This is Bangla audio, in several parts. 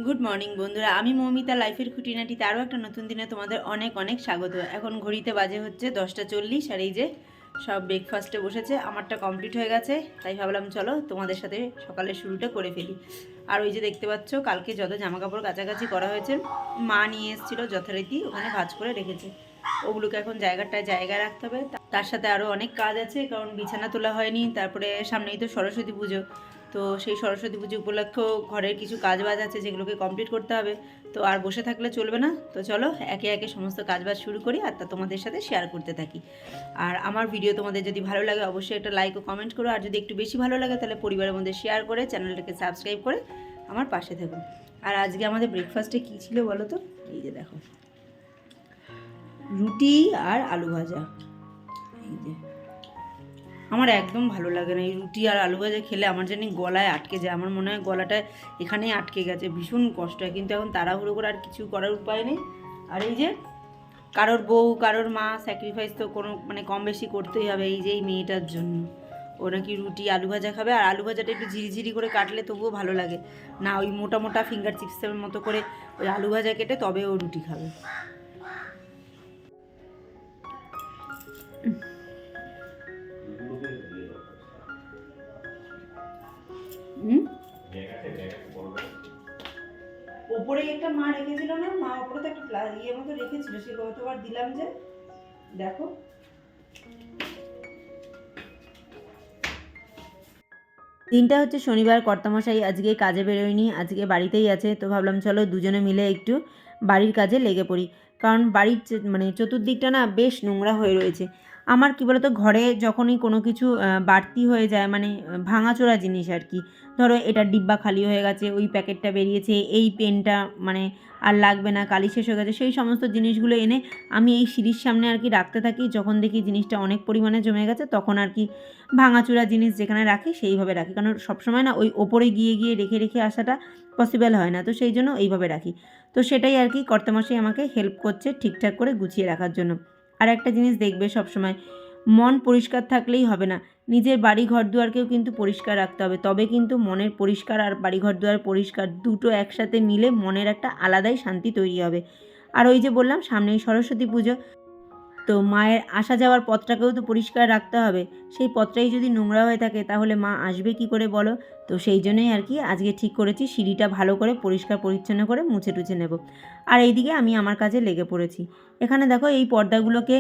গুড মর্নিং বন্ধুরা, আমি মৌমিতা লাইফের খুঁটিনাটিতে আরও একটা নতুন দিনে তোমাদের অনেক অনেক স্বাগত। এখন ঘড়িতে বাজে হচ্ছে 10:40, আর এই যে সব ব্রেকফাস্টে বসেছে। আমারটা কমপ্লিট হয়ে গেছে, তাই ভাবলাম চলো তোমাদের সাথে সকালের শুরুটা করে ফেলি। আর ওই যে দেখতে পাচ্ছ, কালকে যত জামাকাপড় কাছাকাছি করা হয়েছে মা নিয়ে এসেছিলো যথারীতি, ওখানে ভাঁজ করে রেখেছে। ওগুলোকে এখন জায়গায় রাখতে হবে। তার সাথে আরও অনেক কাজ আছে, কারণ বিছানা তোলা হয়নি। তারপরে সামনেই তো সরস্বতী পুজো, তো সেই সরস্বতী পুজো উপলক্ষেও ঘরের কিছু কাজবাজ আছে যেগুলোকে কমপ্লিট করতে হবে। তো আর বসে থাকলে চলবে না, তো চলো একে একে সমস্ত কাজবাজ শুরু করি আর তা তোমাদের সাথে শেয়ার করতে থাকি। আর আমার ভিডিও তোমাদের যদি ভালো লাগে অবশ্যই একটা লাইক ও কমেন্ট করো, আর যদি একটু বেশি ভালো লাগে তাহলে পরিবারের মধ্যে শেয়ার করে চ্যানেলটাকে সাবস্ক্রাইব করে আমার পাশে থাকুন। আর আজকে আমাদের ব্রেকফাস্টে কী ছিল বলো তো? এই যে দেখো, রুটি আর আলু ভাজা। এই যে আমার একদম ভালো লাগে না এই রুটি আর আলু ভাজা খেলে, আমার জানি গলায় আটকে যায়। আমার মনে হয় গলাটা এখানেই আটকে গেছে, ভীষণ কষ্ট হয়। কিন্তু এখন তাড়াহুড়ো করে আর কিছু করার উপায় নেই। আর এই যে কারোর বউ কারোর মা স্যাক্রিফাইস তো কোনো কম বেশি করতেই হবে। এই যে এই মেয়েটার জন্য ও নাকি রুটি আলু ভাজা খাবে, আর আলু ভাজাটা একটু ঝিরিঝিরি করে কাটলে তবুও ভালো লাগে না, ওই মোটা মোটা ফিঙ্গার চিপসের মতো করে ওই আলু ভাজা কেটে তবে ও রুটি খাবে। ওপরেই একটা মা রেখেছিল না, মা ওপরে তো একটা ইয়ে মতো রেখেছিল, সে কতবার দিলাম যে দেখো। দিনটা হচ্ছে শনিবার, কর্তামশাই আজকে কাজে বেরোয়নি, আজকে বাড়িতেই আছে। তো ভাবলাম চলো দুজনে মিলে একটু বাড়ির কাজে লেগে পড়ি, কারণ বাড়ির চতুর্দিকটা না বেশ নোংরা হয়ে রয়েছে। আমার কী বলতো, ঘরে যখনই কোনো কিছু বাড়তি হয়ে যায়, ভাঙাচোরা জিনিস আর কি, ধরো এটা ডিব্বা খালি হয়ে গেছে, ওই প্যাকেটটা বেরিয়েছে, এই পেনটা আর লাগবে না, কালি শেষ হয়ে গেছে, সেই সমস্ত জিনিসগুলো এনে আমি এই সিঁড়ির সামনে আর কি রাখতে থাকি। যখন দেখি জিনিসটা অনেক পরিমাণে জমে গেছে তখন আর কি ভাঙাচোরা জিনিস যেখানে রাখি সেইভাবে রাখি, কারণ সবসময় না ওই ওপরে গিয়ে রেখে আসাটা পসিবল হয় না, তো সেই জন্য এইভাবে রাখি। তো সেটাই আর কি কর্তামশাই আমাকে হেল্প করছে ঠিকঠাক করে গুছিয়ে রাখার জন্য। আর একটা জিনিস দেখবে, সবসময় মন পরিষ্কার থাকলেই হবে না, নিজের বাড়ি ঘর দুয়ারকেও কিন্তু পরিষ্কার রাখতে হবে, তবে কিন্তু মনের পরিষ্কার আর বাড়ি ঘর দুয়ার পরিষ্কার দুটো একসাথে মিলে মনের একটা আলাদাই শান্তি তৈরি হবে। আর ওই যে বললাম সামনেই সরস্বতী পুজো, তো মায়ের আসা যাওয়ার পথটাকেও তো পরিষ্কার রাখতে হবে। সেই পথটাই যদি নোংরা হয়ে থাকে তাহলে মা আসবে কি করে বলো? তো সেই জন্যই আর কি আজকে ঠিক করেছি সিঁড়িটা ভালো করে পরিষ্কার পরিচ্ছন্ন করে মুছে টুছে নেব। আর এইদিকে আমি আমার কাজে লেগে পড়েছি। এখানে দেখো এই পর্দাগুলোকে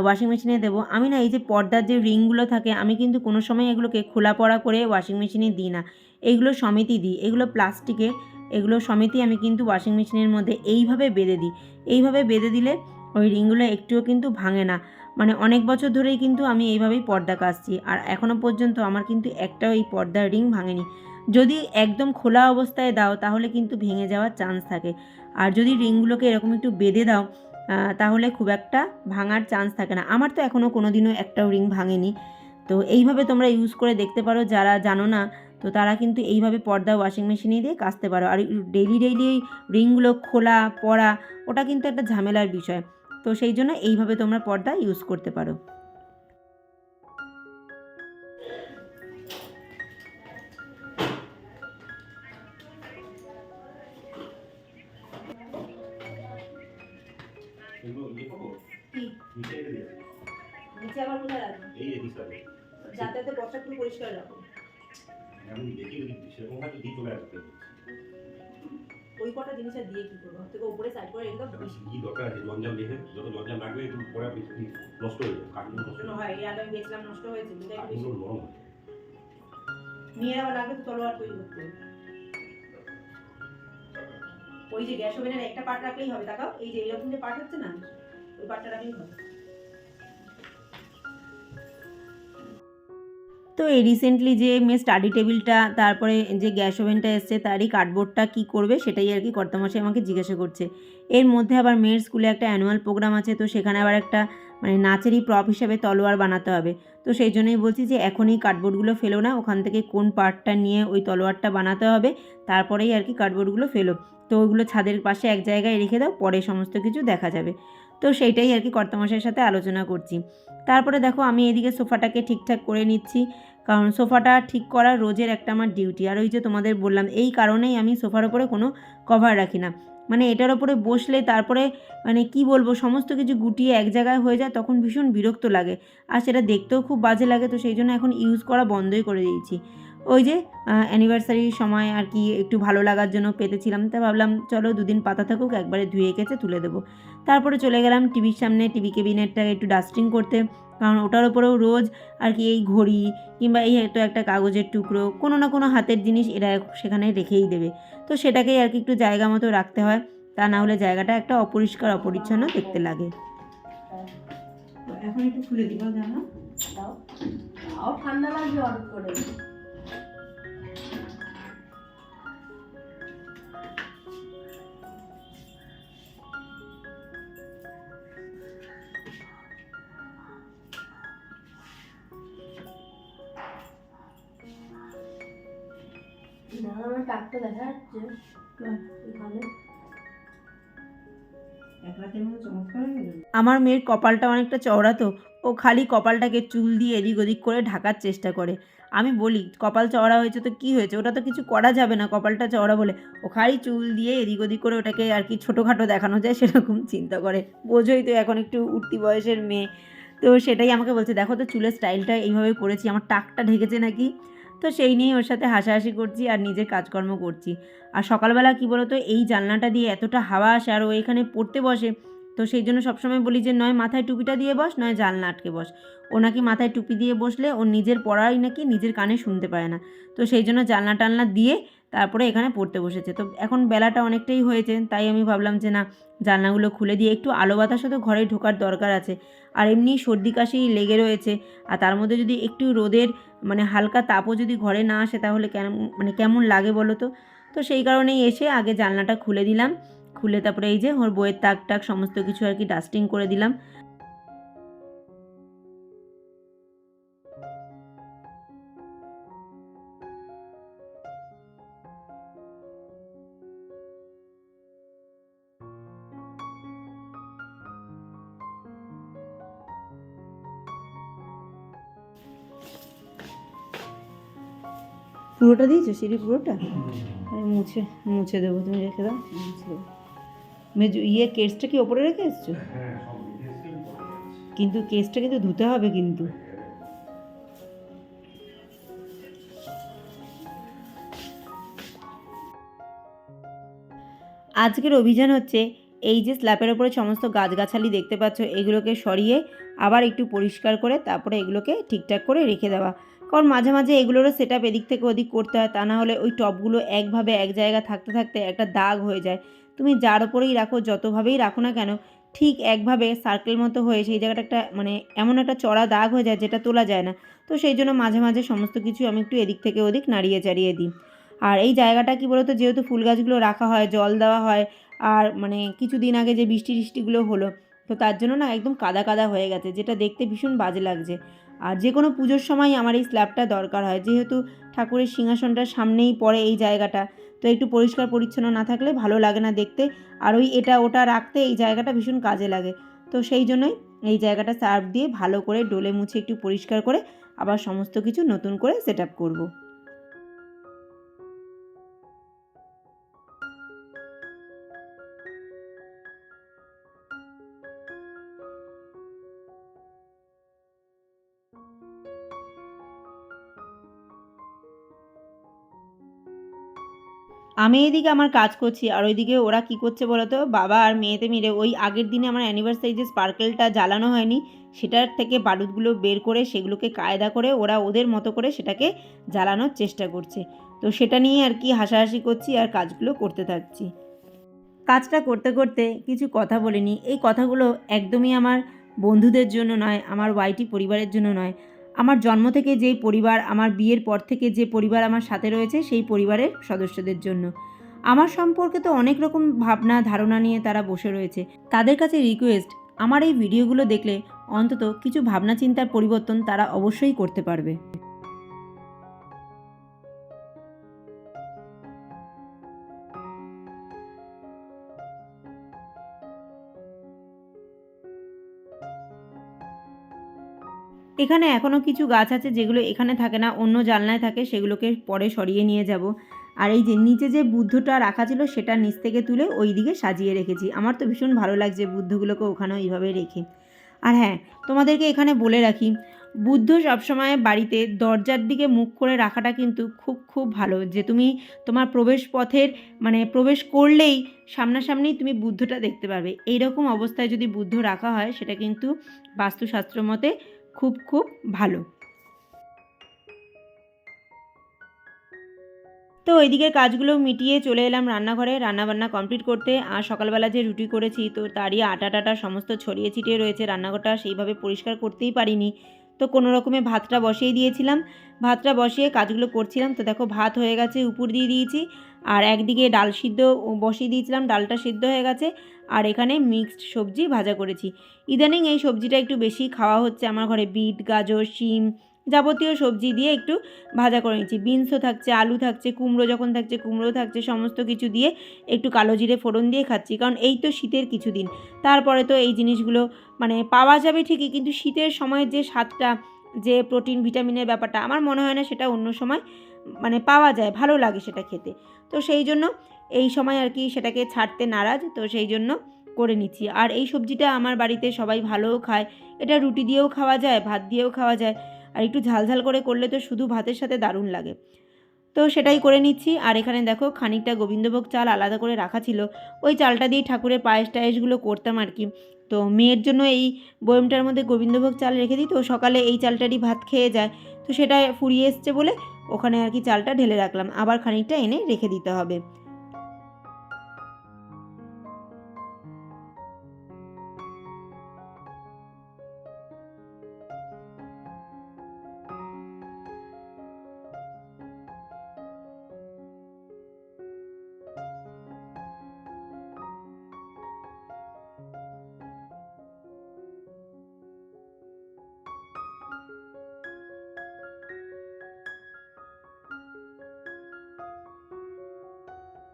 ওয়াশিং মেশিনে দেবো। আমি না এই যে পর্দার যে রিংগুলো থাকে, আমি কিন্তু কোনো সময় এগুলোকে খোলা পড়া করে ওয়াশিং মেশিনে দিই না, এইগুলো সমেতই দিই। এগুলো প্লাস্টিকের, এগুলো সমেতই আমি কিন্তু ওয়াশিং মেশিনের মধ্যে এইভাবে বেঁধে দিই। এইভাবে বেঁধে দিলে ওই রিংগুলো একটুও কিন্তু ভাঙে না। অনেক বছর ধরেই কিন্তু আমি এইভাবেই পর্দা কাচছি, আর এখনও পর্যন্ত আমার কিন্তু একটাও এই পর্দার রিং ভাঙেনি। যদি একদম খোলা অবস্থায় দাও তাহলে কিন্তু ভেঙে যাওয়ার চান্স থাকে, আর যদি রিংগুলোকে এরকম একটু বেঁধে দাও তাহলে খুব একটা ভাঙার চান্স থাকে না। আমার তো এখনও কোনো দিনও একটাও রিং ভাঙেনি। তো এইভাবে তোমরা ইউজ করে দেখতে পারো, যারা জানো না তো তারা কিন্তু এইভাবে পর্দা ওয়াশিং মেশিনে দিয়ে কাচতে পারো। আর ডেইলি এই রিংগুলো খোলা পড়া ওটা কিন্তু একটা ঝামেলার বিষয়, তো সেই জন্য এইভাবে তোমরা পর্দা ইউজ করতে পারো। নিচে আবার কোথায় রাখবো? যাতে বর্ষা পুরো পরিষ্কার রাখো। ওই কটা জিনিস আর দিয়ে কি করবো? থেকে উপরে সাইড করে রেখে দাও। কি দরকার আছে জঞ্জাল দেখে, যত জঞ্জাল লাগবে একটু পরে নষ্ট হয়ে যাবে, কাঠগুলো নষ্ট হয়। এর আগে আমি দেখলাম নষ্ট হয়েছে, কাঠগুলো নরম হয়। মেয়েরা আবার লাগে তো তলোয়ার তৈরি করতে। ওই যে গ্যাস ওভেনের একটা পার্ট রাখলেই হবে, তাকাও এই যে এরকম যে পার্ট হচ্ছে না, ওই পার্টটা রাখলেই হবে। তো এই রিসেন্টলি যে মেয়ে স্টাডি টেবিলটা, তারপরে যে গ্যাস ওভেনটা এসছে, তারই কার্ডবোর্ডটা কী করবে সেটাই আর কি কর্তামশাই আমাকে জিজ্ঞাসা করছে। এর মধ্যে আবার মেয়ের স্কুলে একটা অ্যানুয়াল প্রোগ্রাম আছে, তো সেখানে আবার একটা নাচেরই প্রপ হিসাবে তলোয়ার বানাতে হবে। তো সেই জন্যই বলছি যে এখনই কার্ডবোর্ডগুলো ফেলো না, ওখান থেকে কোন পার্টটা নিয়ে ওই তলোয়ারটা বানাতে হবে তারপরেই আর কি কার্ডবোর্ডগুলো ফেলো। তো ওইগুলো ছাদের পাশে এক জায়গায় রেখে দাও, পরে সমস্ত কিছু দেখা যাবে। তো সেইটাই আর কি কর্তামশাইয়ের সাথে আলোচনা করছি। তারপরে দেখো আমি এদিকে সোফাটাকে ঠিকঠাক করে নিচ্ছি, কারণ সোফাটা ঠিক করা রোজের একটা আমার ডিউটি। আর ওই যে তোমাদের বললাম এই কারণেই আমি সোফার ওপরে কোনো কভার রাখি না, মানে এটার ওপরে বসলে তারপরে মানে কি বলবো সমস্ত কিছু গুটিয়ে এক জায়গায় হয়ে যায়, তখন ভীষণ বিরক্ত লাগে আর সেটা দেখতেও খুব বাজে লাগে। তো সেই জন্য এখন ইউজ করা বন্ধই করে দিয়েছি। ওই যে অ্যানিভার্সারির সময় আর কি একটু ভালো লাগার জন্য পেতেছিলাম, তা ভাবলাম চলো দুদিন পাতা থাকুক, একবারে ধুয়ে কেচে তুলে দেবো। তারপরে চলে গেলাম টিভির সামনে, টিভি ক্যাবিনেটটাকে একটু ডাস্টিং করতে, কারণ ওটার ওপরেও রোজ আর কি এই ঘড়ি কিংবা এই হয়তো একটা কাগজের টুকরো কোনো না কোনো হাতের জিনিস এরা সেখানে রেখেই দেবে। তো সেটাকেই আর কি একটু জায়গা মতো রাখতে হয়, তা না হলে জায়গাটা একটা অপরিষ্কার অপরিচ্ছন্ন দেখতে লাগে। তো এখন একটু খুলে দিব, জানো দাও দাও, ঠান্ডা লাগবে অনেক করে। আমার টাকটা দেখা যাচ্ছে এখানে। আমার মেয়ের কপালটা অনেকটা চওড়া, তো ও খালি কপালটাকে চুল দিয়ে এদিক ওদিক করে ঢাকার চেষ্টা করে। আমি বলি কপাল চওড়া হয়েছে তো কি হয়েছে, ওটা তো কিছু করা যাবে না কপালটা চওড়া বলে। ও খালি চুল দিয়ে এদিক ওদিক করে ওটাকে আর কি ছোটোখাটো দেখানো যায় সেরকম চিন্তা করে। বোঝোই তো এখন একটু উঠতি বয়সের মেয়ে, তো সেটাই আমাকে বলছে দেখো তো চুলের স্টাইলটা এইভাবে করেছি, আমার টাকটা ঢেকেছে নাকি। তো সেই নিয়েই ওর সাথে হাসাহাসি করছি আর নিজের কাজকর্ম করছি। আর সকালবেলা কী বলো তো এই জানলাটা দিয়ে এতটা হাওয়া আসে আর ও এখানে পড়তে বসে, তো সেই জন্য সবসময় বলি যে নয় মাথায় টুপিটা দিয়ে বস, নয় জানলা আটকে বস। ও নাকি মাথায় টুপি দিয়ে বসলে ওর নিজের পড়াই নাকি নিজের কানে শুনতে পায় না, তো সেই জন্য জানলা টানলা দিয়ে তারপরে এখানে পড়তে বসেছে। তো এখন বেলাটা অনেকটাই হয়েছে, তাই আমি ভাবলাম যে না জানলাগুলো খুলে দিয়ে একটু আলো বাতাসও তো ঘরে ঢোকার দরকার আছে। আর এমনি সর্দি কাশি লেগে রয়েছে, আর তার মধ্যে যদি একটু রোদের মানে হালকা তাপও যদি ঘরে না আসে তাহলে কেমন লাগে বলো তো। তো সেই কারণেই এসে আগে জানলাটা খুলে দিলাম, খুলে তারপরে এই যে ওর বইয়ের তাক টাক সমস্ত কিছু আর কি ডাস্টিং করে দিলাম। পুরোটা দিয়েছো সিঁড়ি পুরোটা? আমি মুছে মুছে দেবো, তুমি রেখে দাও, মুছে দেবো। কেসটা কি ওপরে রেখে এসছো? কিন্তু কেসটা কিন্তু ধুতে হবে কিন্তু। আজকের অভিযান হচ্ছে এই যে স্ল্যাপের ওপরে সমস্ত গাছগাছালি দেখতে পাচ্ছ এগুলোকে সরিয়ে আবার একটু পরিষ্কার করে তারপরে এগুলোকে ঠিকঠাক করে রেখে দেওয়া, কারণ মাঝে মাঝে এগুলোরও সেট আপ এদিক থেকে ওদিক করতে হয়, তা না হলে ওই টবগুলো একভাবে এক জায়গায় থাকতে থাকতে একটা দাগ হয়ে যায়। তুমি যার ওপরেই রাখো যতভাবেই রাখো না কেন ঠিক একভাবে সার্কেল মতো হয়ে সেই জায়গাটা একটা মানে এমন একটা চড়া দাগ হয়ে যায় যেটা তোলা যায় না। তো সেই জন্য মাঝে মাঝে সমস্ত কিছু আমি একটু এদিক থেকে ওদিক নাড়িয়ে চাড়িয়ে দিই। আর এই জায়গাটা কি বলতো যেহেতু ফুল গাছগুলো রাখা হয় জল দেওয়া হয়, আর মানে কিছুদিন আগে যে বৃষ্টি টিষ্টিগুলো হলো, তো তার জন্য না একদম কাদা কাদা হয়ে গেছে, যেটা দেখতে ভীষণ বাজে লাগছে। আর যে কোনো পুজোর সময় আমার এই স্ল্যাবটা দরকার হয়, যেহেতু ঠাকুরের সিংহাসনটার সামনেই পড়ে এই জায়গাটা, তো একটু পরিষ্কার পরিচ্ছন্ন না থাকলে ভালো লাগে না দেখতে। আর ওই এটা ওটা রাখতে এই জায়গাটা ভীষণ কাজে লাগে। তো সেই জন্যই এই জায়গাটা সার্ফ দিয়ে ভালো করে ডলে মুছে একটু পরিষ্কার করে আবার সমস্ত কিছু নতুন করে সেট আপ করবো। আমি এদিকে আমার কাজ করছি আর ওইদিকে ওরা কি করছে বলো তো, বাবা আর মেয়েতে মিলে ওই আগের দিনে আমার অ্যানিভার্সারি যে স্পার্কেলটা জ্বালানো হয়নি সেটার থেকে বারুদগুলো বের করে সেগুলোকে কায়দা করে ওরা ওদের মতো করে সেটাকে জ্বালানোর চেষ্টা করছে। তো সেটা নিয়ে আর কি হাসাহাসি করছি আর কাজগুলো করতে থাকছি। কাজটা করতে করতে কিছু কথা বলিনি, এই কথাগুলো একদমই আমার বন্ধুদের জন্য নয়, আমার ওয়াইটি পরিবারের জন্য নয়, আমার জন্ম থেকে যেই পরিবার, আমার বিয়ের পর থেকে যে পরিবার আমার সাথে রয়েছে সেই পরিবারের সদস্যদের জন্য। আমার সম্পর্কে তো অনেক রকম ভাবনা ধারণা নিয়ে তারা বসে রয়েছে, তাদের কাছে রিকোয়েস্ট আমার এই ভিডিওগুলো দেখলে অন্তত কিছু ভাবনা চিন্তার পরিবর্তন তারা অবশ্যই করতে পারবে। এখানে এখনও কিছু গাছ আছে যেগুলো এখানে থাকে না, অন্য জানলায় থাকে, সেগুলোকে পরে সরিয়ে নিয়ে যাব। আর এই যে নিচে যে বুদ্ধটা রাখা ছিল সেটা নিচ থেকে তুলে ওই দিকে সাজিয়ে রেখেছি। আমার তো ভীষণ ভালো লাগছে বুদ্ধগুলোকে ওখানেও এইভাবে রেখে। আর হ্যাঁ, তোমাদেরকে এখানে বলে রাখি, বুদ্ধ সবসময় বাড়িতে দরজার দিকে মুখ করে রাখাটা কিন্তু খুব খুব ভালো, যে তুমি তোমার প্রবেশ পথের মানে প্রবেশ করলেই সামনাসামনি তুমি বুদ্ধটা দেখতে পারবে। এইরকম অবস্থায় যদি বুদ্ধ রাখা হয় সেটা কিন্তু বাস্তুশাস্ত্র মতে খুব খুব ভালো। তো ওইদিকের কাজগুলো মিটিয়ে চলে এলাম রান্নাঘরে রান্নাবান্না কমপ্লিট করতে। আর সকালবেলা যে রুটি করেছি তো তারই আটা টাটা সমস্ত ছড়িয়ে ছিটিয়ে রয়েছে, রান্নাঘরটা সেইভাবে পরিষ্কার করতেই পারিনি। তো কোনো রকমে ভাতটা বসিয়ে দিয়েছিলাম, ভাতটা বসিয়ে কাজগুলো করছিলাম। তো দেখো ভাত হয়ে গেছে, উপর দিয়ে দিয়েছি। আর একদিকে ডাল সিদ্ধ বসিয়ে দিয়েছিলাম, ডালটা সিদ্ধ হয়ে গেছে। আর এখানে মিক্সড সবজি ভাজা করেছি। ইদানিং এই সবজিটা একটু বেশি খাওয়া হচ্ছে আমার ঘরে, বিট গাজর শিম যাবতীয় সবজি দিয়ে একটু ভাজা করে নিচ্ছি। বিনসও থাকছে, আলু থাকছে, কুমড়ো যখন থাকছে কুমড়ো থাকছে, সমস্ত কিছু দিয়ে একটু কালো জিরে ফোড়ন দিয়ে খাচ্ছি। কারণ এই তো শীতের কিছুদিন, তারপরে তো এই জিনিসগুলো মানে পাওয়া যাবে ঠিকই, কিন্তু শীতের সময়ের যে স্বাদটা, যে প্রোটিন ভিটামিনের ব্যাপারটা, আমার মনে হয় না সেটা অন্য সময় মানে পাওয়া যায়, ভালো লাগে সেটা খেতে। তো সেই জন্য এই সময় আর কি সেটাকে ছাড়তে নারাজ, তো সেই জন্য করে নিচ্ছি। আর এই সবজিটা আমার বাড়িতে সবাই ভালোও খায়, এটা রুটি দিয়েও খাওয়া যায়, ভাত দিয়েও খাওয়া যায়। আর একটু ঝালঝাল করে করলে তো শুধু ভাতের সাথে দারুণ লাগে। তো সেটাই করে নিচ্ছি। আর এখানে দেখো খানিকটা গোবিন্দভোগ চাল আলাদা করে রাখা ছিল, ওই চালটা দিয়ে ঠাকুরের পায়েস টায়েসগুলো করতাম আর কি। তো মেয়ের জন্য এই বয়মটার মধ্যে গোবিন্দভোগ চাল রেখে দিই, তো সকালে এই চালটারই ভাত খেয়ে যায়। তো সেটা ফুরিয়ে এসছে বলে ওখানে আর কি চালটা ঢেলে রাখলাম, আবার খানিকটা এনে রেখে দিতে হবে।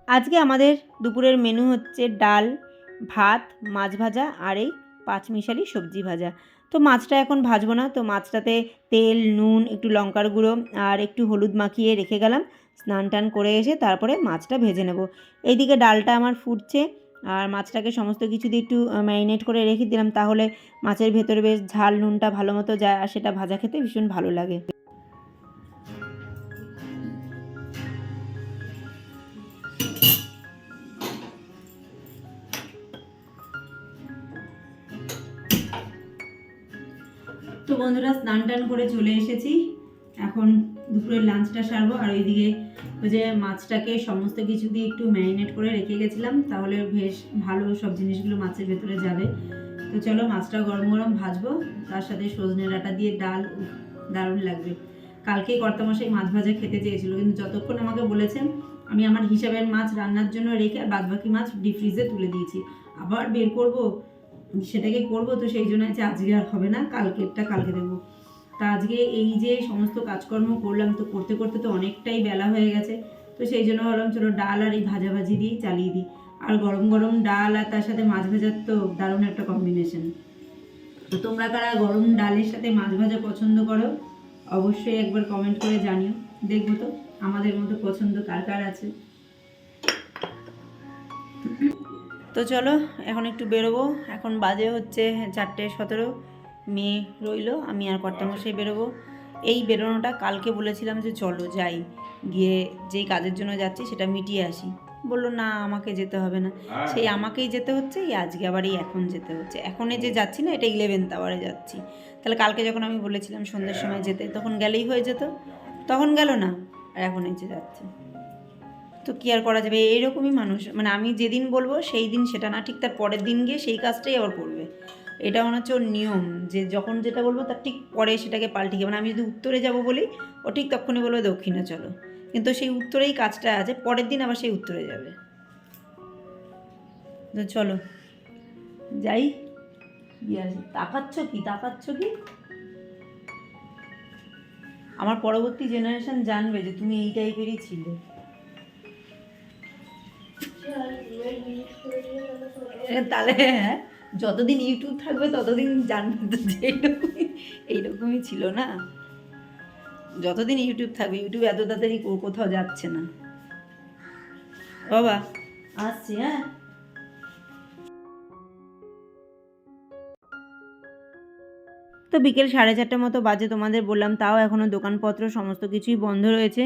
আজকে আমাদের দুপুরের মেনু হচ্ছে ডাল, ভাত, মাছ ভাজা আর এই পাঁচমিশালি সবজি ভাজা। তো মাছটা এখন ভাজবো না, তো মাছটাতে তেল নুন একটু লঙ্কার গুঁড়ো আর একটু হলুদ মাখিয়ে রেখে গেলাম। স্নান টান করে এসে তারপরে মাছটা ভেজে নেব। এইদিকে ডালটা আমার ফুটছে, আর মাছটাকে সমস্ত কিছু দিয়ে একটু ম্যারিনেট করে রেখে দিলাম, তাহলে মাছের ভেতরে বেশ ঝাল নুনটা ভালো মতো যায়, আর সেটা ভাজা খেতে ভীষণ ভালো লাগে। তো বন্ধুরা স্নান টান করে চলে এসেছি, এখন দুপুরের লাঞ্চটা সারবো। আর ওইদিকে ওই যে মাছটাকে সমস্ত কিছু দিয়ে একটু ম্যারিনেট করে রেখে গেছিলাম, তাহলে বেশ ভালো সব জিনিসগুলো মাছের ভেতরে যাবে। তো চলো মাছটা গরম গরম ভাজবো, তার সাথে সজনে ডাঁটা দিয়ে ডাল, দারুণ লাগবে। কালকেই কর্তামশাই মাছ ভাজা খেতে চেয়েছিল, কিন্তু যতক্ষণ আমাকে বলেছেন আমি আমার হিসাবের মাছ রান্নার জন্য রেখে আর বাদবাকি মাছ ডিপ ফ্রিজে তুলে দিয়েছি, আবার বের করব সেটাকে করব। তো সেই জন্য আছে আজকে আর হবে না, কালকেরটা কালকে দেবো। তা আজকে এই যে সমস্ত কাজকর্ম করলাম, তো করতে করতে তো অনেকটাই বেলা হয়ে গেছে। তো সেই জন্য ভাবলাম চলো ডাল আর এই ভাজাভাজি দিয়েই চালিয়ে দিই। আর গরম গরম ডাল আর তার সাথে মাছ ভাজার তো দারুণ একটা কম্বিনেশন। তো তোমরা কারা গরম ডালের সাথে মাছ ভাজা পছন্দ করো অবশ্যই একবার কমেন্ট করে জানিও, দেখবো তো আমাদের মতো পছন্দ কার কার আছে। তো চলো এখন একটু বেরোবো, এখন বাজে হচ্ছে 4:17, মেয়ে রইলো, আমি আর কর্তামশাই বেরোবো। এই বেরোনোটা কালকে বলেছিলাম যে চলো যাই, গিয়ে যেই কাজের জন্য যাচ্ছি সেটা মিটিয়ে আসি। বললো না আমাকে যেতে হবে না, সেই আমাকেই যেতে হচ্ছে, এই আজকে আবার এই এখন যেতে হচ্ছে। এখনে যে যাচ্ছি না, এটা 11th আওয়ারে যাচ্ছি। তাহলে কালকে যখন আমি বলেছিলাম সন্ধ্যের সময় যেতে, তখন গেলেই হয়ে যেত, তখন গেল না, আর এখন এই যে যাচ্ছে। তো কী আর করা যাবে, এইরকমই মানুষ, মানে আমি যেদিন বলবো সেই দিন সেটা না, ঠিক তার পরের দিন গিয়ে সেই কাজটাই আবার করবে। এটা মনে হচ্ছে ওর নিয়ম, যে যখন যেটা বলবো তার ঠিক পরে সেটাকে পাল্টে গিয়ে, মানে আমি যদি উত্তরে যাব বলি ও ঠিক তখনই বলবে দক্ষিণে চলো, কিন্তু সেই উত্তরেই কাজটা আছে, পরের দিন আবার সেই উত্তরে যাবে। তো চলো যাই, গিয়ে আসি। তাকাচ্ছ কি আমার পরবর্তী জেনারেশন জানবে যে তুমি এই টাইপেরই ছিলে। তাহলে হ্যাঁ যতদিন ইউটিউব থাকবে ততদিন জানবে তো যে এইরকমই ছিল না। যতদিন ইউটিউব থাকবে, ইউটিউব এত তাড়াতাড়ি কোথাও যাচ্ছে না বাবা। আসছি, হ্যাঁ। তো বিকেল 4:30 মতো বাজে, তোমাদের বললাম, তাও এখনও দোকানপত্র সমস্ত কিছুই বন্ধ রয়েছে।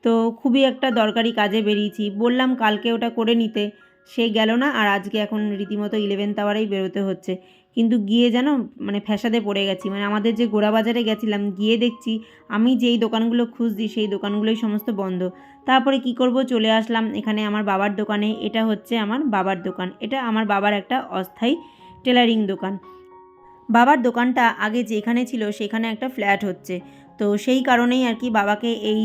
তো খুবই একটা দরকারি কাজে বেরিয়েছি, বললাম কালকে ওটা করে নিতে, সে গেল না। আর আজকে এখন রীতিমতো 11 টাওয়ারেই বেরোতে হচ্ছে। কিন্তু গিয়ে যেন মানে ফ্যাসাদে পড়ে গেছি। মানে আমাদের যে গোড়া বাজারে গেছিলাম, গিয়ে দেখছি আমি যেই দোকানগুলো খুঁজছি সেই দোকানগুলোই সমস্ত বন্ধ। তারপরে কি করব, চলে আসলাম এখানে আমার বাবার দোকানে। এটা হচ্ছে আমার বাবার দোকান, এটা আমার বাবার একটা অস্থায়ী টেলারিং দোকান। বাবার দোকানটা আগে যেখানে ছিল সেখানে একটা ফ্ল্যাট হচ্ছে, তো সেই কারণেই আর কি বাবাকে এই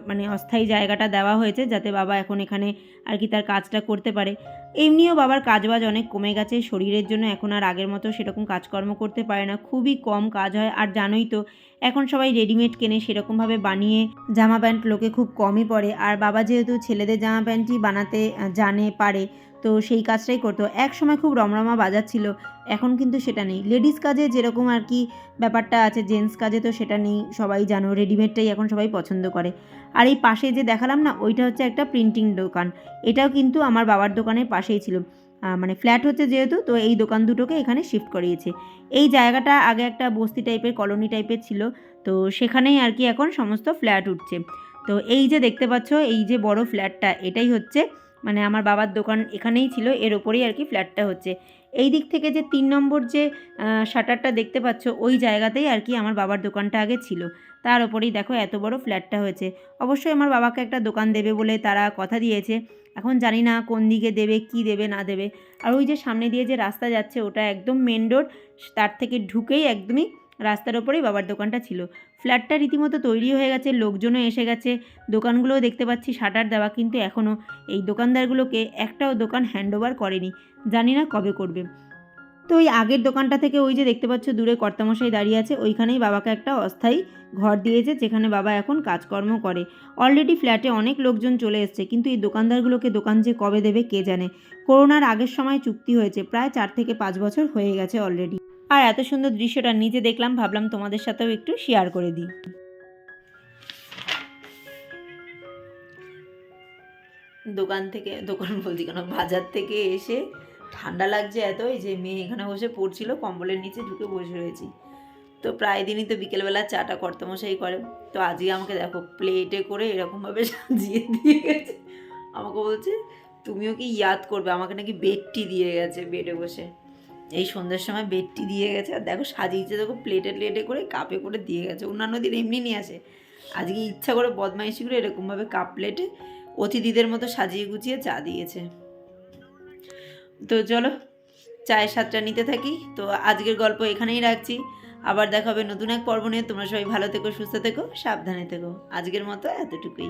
মানে অস্থায়ী জায়গাটা দেওয়া হয়েছে, যাতে বাবা এখন এখানে আর কি তার কাজটা করতে পারে। এমনিও বাবার কাজবাজ অনেক কমে গেছে, শরীরের জন্য এখন আর আগের মতো সেরকম কাজকর্ম করতে পারে না, খুবই কম কাজ হয়। আর জানোই তো এখন সবাই রেডিমেড কেনে, সেরকমভাবে বানিয়ে জামা প্যান্ট লোকে খুব কমই পরে। আর বাবা যেহেতু ছেলেদের জামা প্যান্টই বানাতে জানে, পারে, তো সেই কাজটাই করতো। এক সময় খুব রমরমা বাজার ছিল, এখন কিন্তু সেটা নেই। লেডিস কাজে যেরকম আর কি ব্যাপারটা আছে, জেন্টস কাজে তো সেটা নেই, সবাই জানো, রেডিমেডটাই এখন সবাই পছন্দ করে। আর এই পাশে যে দেখালাম না, ওইটা হচ্ছে একটা প্রিন্টিং দোকান, এটাও কিন্তু আমার বাবার দোকানের পাশেই ছিল। মানে ফ্ল্যাট হচ্ছে যেহেতু, তো এই দোকান দুটোকে এখানে শিফট করিয়েছে। এই জায়গাটা আগে একটা বস্তি টাইপের, কলোনি টাইপের ছিল, তো সেখানেই আর কি এখন সমস্ত ফ্ল্যাট উঠছে। তো এই যে দেখতে পাচ্ছ, এই যে বড় ফ্ল্যাটটা, এটাই হচ্ছে মানে আমার বাবার দোকান এখানেই ছিল, এর ওপরেই আর কি ফ্ল্যাটটা হচ্ছে। এই দিক থেকে যে 3 নম্বর যে শাটারটা দেখতে পাচ্ছ, ওই জায়গাতেই আর কি আমার বাবার দোকানটা আগে ছিল, তার ওপরেই দেখো এত বড় ফ্ল্যাটটা হয়েছে। অবশ্যই আমার বাবাকে একটা দোকান দেবে বলে তারা কথা দিয়েছে, এখন জানি না কোন দিকে দেবে, কি দেবে না দেবে। আর ওই যে সামনে দিয়ে যে রাস্তা যাচ্ছে, ওটা একদম মেন রোড, তার থেকে ঢুকেই একদমই রাস্তার ওপরেই বাবার দোকানটা ছিল। ফ্ল্যাটটা রীতিমতো তৈরি হয়ে গেছে, লোকজনও এসে গেছে, দোকানগুলোও দেখতে পাচ্ছি শাটার দেওয়া, কিন্তু এখনও এই দোকানদারগুলোকে একটাও দোকান হ্যান্ডওভার করেনি, জানি না কবে করবে। তো ওই আগের দোকানটা থেকে ওই যে দেখতে পাচ্ছ দূরে কর্তামশাই দাঁড়িয়ে আছে, ওইখানেই বাবাকে একটা অস্থায়ী ঘর দিয়েছে, যেখানে বাবা এখন কাজকর্ম করে। অলরেডি ফ্ল্যাটে অনেক লোকজন চলে এসছে, কিন্তু এই দোকানদারগুলোকে দোকান যে কবে দেবে কে জানে। করোনার আগের সময় চুক্তি হয়েছে, প্রায় 4 থেকে 5 বছর হয়ে গেছে অলরেডি। আর এত সুন্দর দৃশ্যটা নিজে দেখলাম, ভাবলাম তোমাদের সাথেও একটু শেয়ার করে দিই। দোকান বলছি কেন, বাজার থেকে এসে ঠান্ডা লাগছে এত, এই যে মেয়ে এখানে বসে পড়ছিল, কম্বলের নিচে ঢুকে বসে রয়েছি। তো প্রায় দিনই তো বিকেলবেলা চাটা কর্তামশাই করে, তো আজকে আমাকে দেখো প্লেটে করে এরকমভাবে সাজিয়ে দিয়ে গেছে। আমাকে বলছে তুমিও কি ইয়াদ করবে, আমাকে নাকি বেডটি দিয়ে গেছে, বেডে বসে এই সন্ধ্যের সময় বেডটি দিয়ে গেছে। আর দেখো সাজিয়েছে, দেখো প্লেটে করে কাপে করে দিয়ে গেছে। অন্যান্য দিন এমনি নিয়ে আসে, আজকে ইচ্ছা করে বদমাইশি করে এরকমভাবে কাপ প্লেটে অতিথিদের মতো সাজিয়ে গুছিয়ে চা দিয়েছে। তো চলো চায়ের স্বাদটা নিতে থাকি। তো আজকের গল্প এখানেই রাখছি, আবার দেখা হবে নতুন এক পর্ব নিয়ে। তোমরা সবাই ভালো থেকো, সুস্থ থেকো, সাবধানে থেকো। আজকের মতো এতটুকুই।